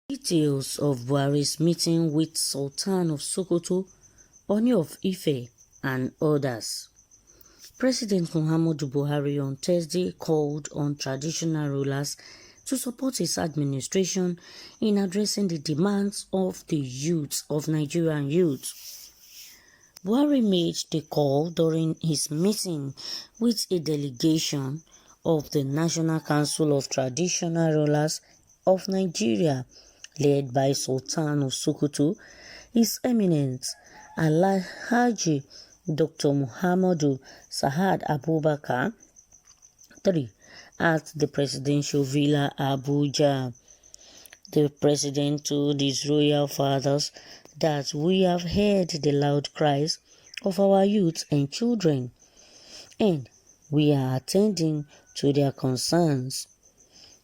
Details of Buhari's meeting with Sultan of Sokoto, ONI of IFE, and others. President Muhammadu Buhari on Thursday called on traditional rulers to support his administration in addressing the demands of the youth of Nigerian youth. Buhari made the call during his meeting with a delegation of the National Council of Traditional Rulers of Nigeria, led by Sultan of Sokoto, His Eminence Alhaji Dr. Muhammadu Sa'ad Abubakar III at the Presidential Villa, Abuja. The President told his royal fathers that we have heard the loud cries of our youth and children, and we are attending to their concerns.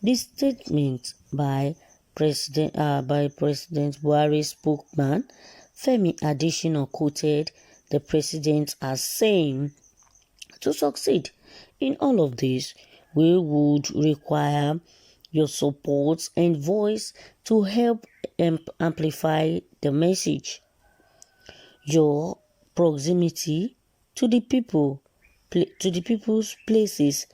This statement by President Buhari's spokesman, Femi Adesina, quoted the president as saying, "To succeed in all of this, we would require your support and voice to help amplify the message. Your proximity to the people, to the people's places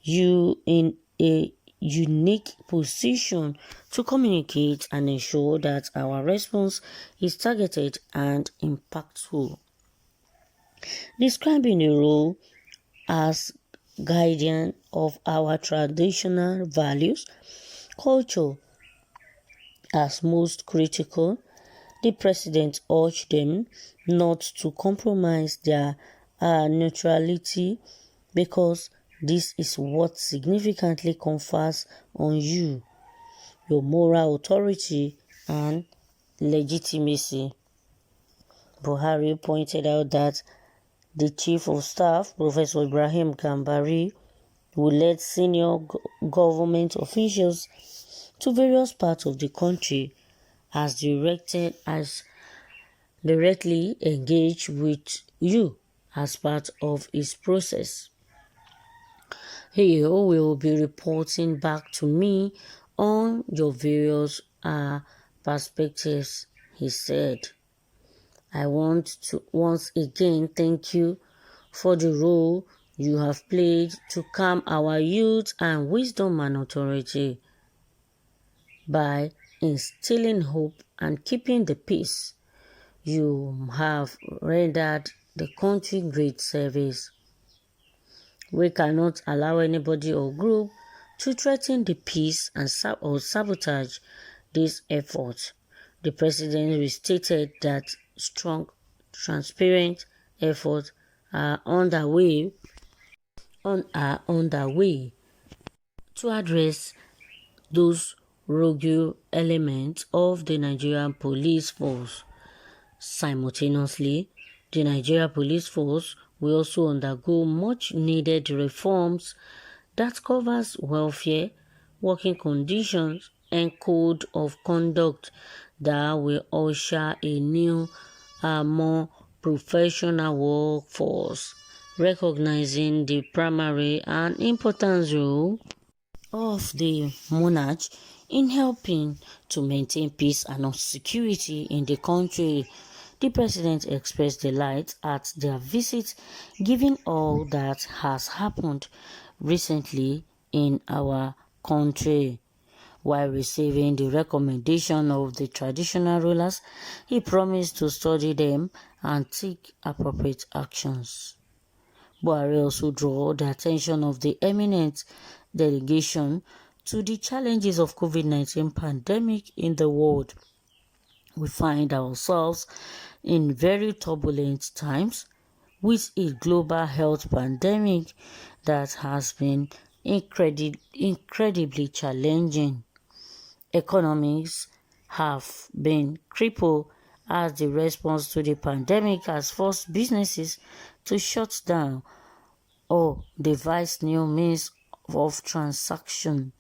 you in a unique position to communicate and ensure that our response is targeted and impactful." Describing the role as guardian of our traditional values, culture as most critical, the president urged them not to compromise their neutrality because this is what significantly confers on you your moral authority and legitimacy. Buhari pointed out that the Chief of Staff, Professor Ibrahim Gambari, who led senior government officials to various parts of the country, has directly engaged with you as part of his process. He will be reporting back to me on your various perspectives, he said. I want to once again thank you for the role you have played to calm our youth and wisdom and authority by instilling hope and keeping the peace. You have rendered the country great service. We cannot allow anybody or group to threaten the peace and or sabotage this effort. The president restated that strong, transparent efforts are underway to address those rogue elements of the Nigerian police force. Simultaneously, the Nigerian police force will also undergo much needed reforms that covers welfare, working conditions, and code of conduct that will usher a new, more professional workforce, recognizing the primary and important role of the monarch in helping to maintain peace and security in the country. The president expressed delight at their visit, given all that has happened recently in our country. While receiving the recommendation of the traditional rulers, he promised to study them and take appropriate actions. Buhari also drew the attention of the eminent delegation to the challenges of COVID-19 pandemic in the world. We find ourselves in very turbulent times with a global health pandemic that has been incredibly challenging. Economies have been crippled as the response to the pandemic has forced businesses to shut down or devise new means of transaction.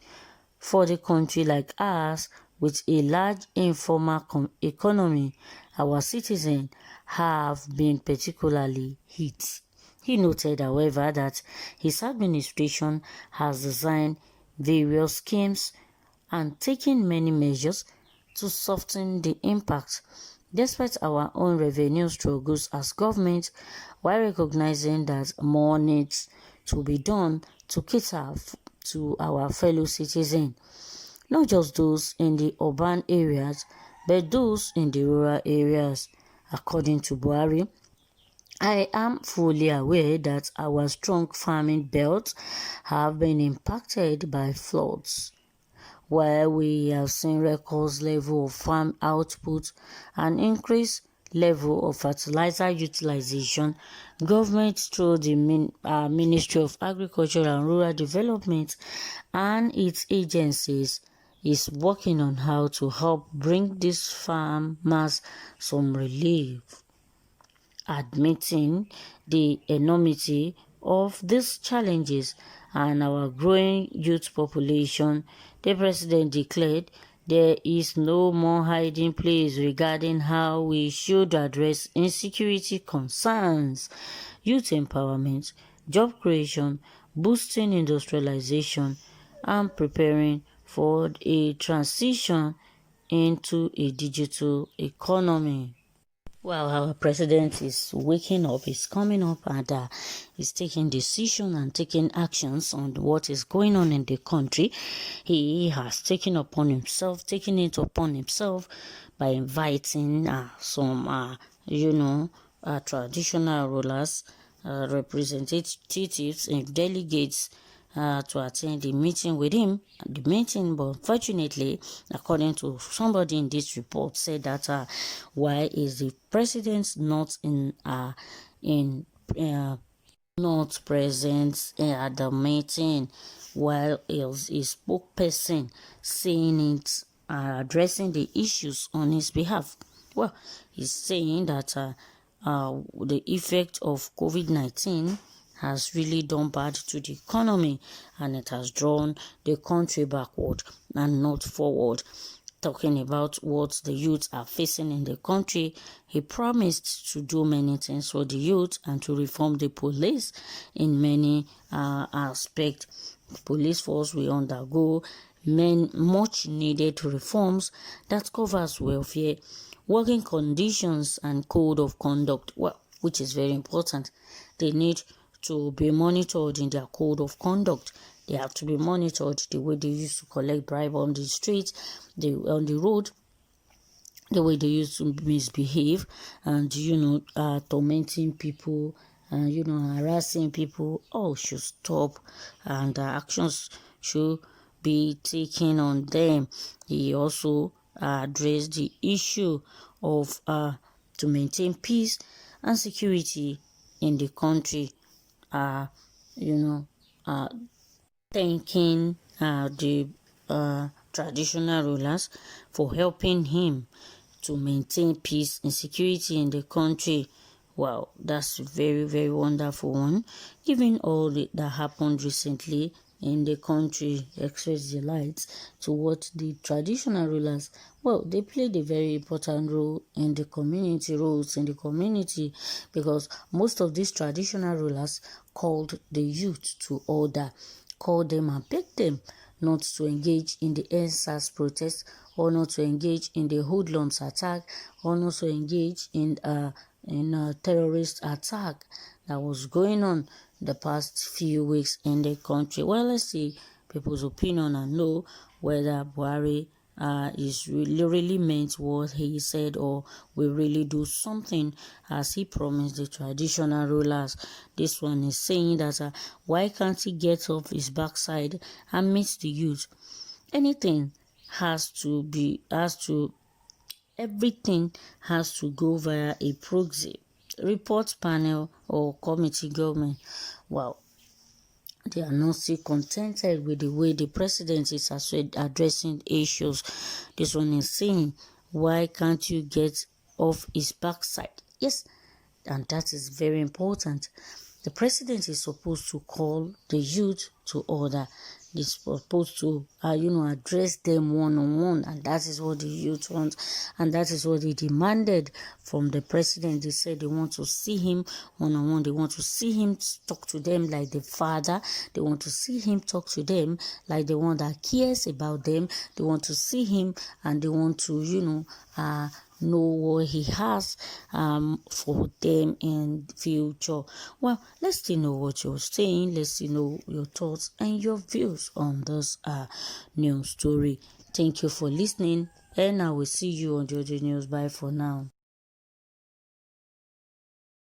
For the country like ours, with a large informal economy, our citizens have been particularly hit. He noted, however, that his administration has designed various schemes and taken many measures to soften the impact. Despite our own revenue struggles as government, while recognizing that more needs to be done to cater to our fellow citizens, not just those in the urban areas, but those in the rural areas. According to Buhari, I am fully aware that our strong farming belts have been impacted by floods. While we have seen record level of farm output and increased level of fertilizer utilization, government through the Ministry of Agriculture and Rural Development and its agencies is working on how to help bring these farmers some relief. Admitting the enormity of these challenges and our growing youth population, the president declared there is no more hiding place regarding how we should address insecurity concerns, youth empowerment, job creation, boosting industrialization, and preparing for a transition into a digital economy. Well, our president is waking up, is coming up, and is taking decision and taking actions on what is going on in the country. He has taken it upon himself by inviting some, traditional rulers, representatives, and delegates to attend the meeting with him. The meeting, but unfortunately, according to somebody in this report, said that why is the president not not present at the meeting, while his spokesperson saying it, addressing the issues on his behalf? Well, he's saying that the effect of COVID-19 has really done bad to the economy, and it has drawn the country backward and not forward. Talking about what the youth are facing in the country, he promised to do many things for the youth and to reform the police in many aspects. The police force will undergo much needed reforms that covers welfare, working conditions, and code of conduct, well, which is very important. They need to be monitored in their code of conduct. They have to be monitored the way they used to collect bribe on the streets, on the road, the way they used to misbehave, and tormenting people, and harassing people. All should stop, and actions should be taken on them. He also addressed the issue of to maintain peace and security in the country. Thanking the traditional rulers for helping him to maintain peace and security in the country. Wow, that's very, very wonderful one. Given all that happened recently in the country, express delight to what the traditional rulers, well, they played a very important role in the community, because most of these traditional rulers called the youth to order, called them and begged them not to engage in the EndSARS protest, or not to engage in the hoodlums attack, or not to engage in a terrorist attack that was going on the past few weeks in the country. Well, let's see people's opinion and know whether Buhari is really meant what he said, or will really do something as he promised the traditional rulers. This one is saying that why can't he get off his backside and meet the youth? Everything has to go via a proxy report panel or committee government. Well, they are not still contented with the way the president is addressing issues. This one is saying, why can't you get off his backside? Yes, and that is very important. The president is supposed to call the youth to order. They're supposed to, address them one-on-one, and that is what the youth want, and that is what they demanded from the president. They said they want to see him one-on-one. They want to see him talk to them like the father. They want to see him talk to them like the one that cares about them. They want to see him, and they want to, know what he has for them in future. Well, let's still know what you're saying. Let's still know your thoughts and your views on this news story. Thank you for listening, and I will see you on the other news. Bye for now.